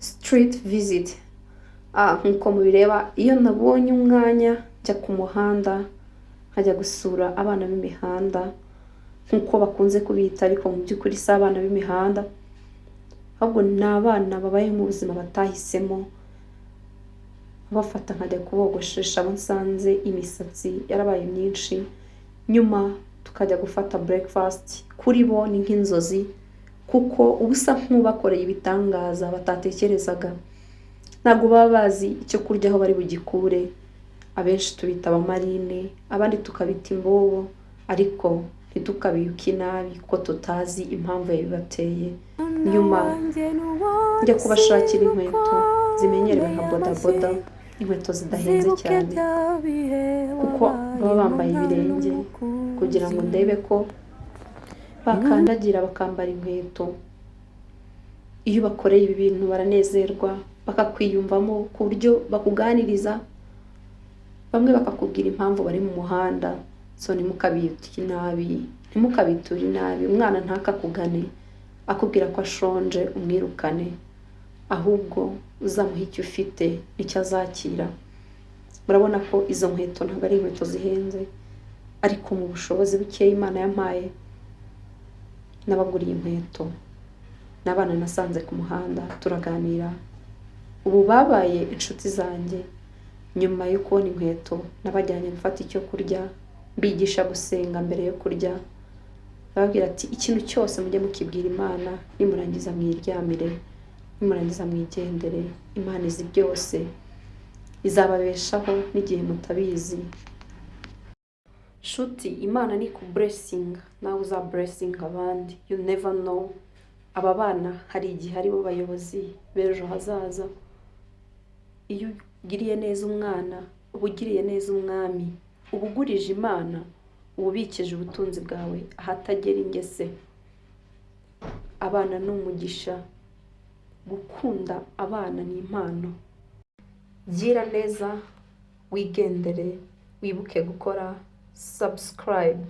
street visit. Nk'uko mubireba iyo nabonye umwanya njya ku muhanda nkajya gusura abana b'imihanda nk'uko bakunze kubita, ariko mu by'ukuri si abana b'imihanda, ahubwo ni abana babaye mu buzima batahisemo, bafata nkajya kubogoshesha abo nsanze imisatsi yarabaye myinshi, nyuma tukajya gufata breakfast. Kuri bo ni nk'inzozi kuko ubusa nk'ubakoreye ibitangaza batatekerezaga, ntabwo baba bazi icyo kurya aho bari bugikure. Abenshi tubita abamarine, abandi tukabita imbobo, ariko ntitukabiyuke nabi kuko tutazi impamvu yabibateye. Nyuma njya kubashakira inkweto zimenyerewe nka bodaboda, inkweto zidahenze cyane kuko baba bambaye ibirenge, kugira ngo ndebe ko bakandagira bakambara inkweto. Iyo bakoreye ibi bintu baranezerwa, bakakwiyumvamo ku buryo bakuganiriza, bamwe bakakubwira impamvu bari mu muhanda. So ntimukabiyuke nabi, ntimukabiture inabi. Umwana ntakakugane akubwira ko ashonje umwirukane, ahubwo uzamuha icyo ufite nicyo azakira. Murabona ko izo nkweto ntabwo ari inkweto zihenze, ariko mu bushobozi bukeya Imana yampaye nabaguriye inkweto. N'abana nasanze ku muhanda turaganira, ubu babaye inshuti zanjye. Nyuma yo kubona inkweto nabajyanye gufata icyo kurya, mbigisha gusenga mbere yo kurya. Bababwira ati ikintu cyose mujye mukibwira Imana, nimurangiza mwiryamire, nimurangiza mwigendere. Imana izi byose, izababeshaho n'igihe mutabizi. Shuti, Imana ni ku blessing, nawe uza blessing abandi. You never know. Aba bana hari igihe aribo bayobozi b'ejo hazaza. Iyo ugiriye neza umwana uba ugiriye neza umwami, uba ugurije Imana, uba ubikije ubutunzi bwawe ahatagera ingese. Abana ni umugisha, gukunda abana ni impano. Gira neza, wigendere, wibuke gukora subscribe.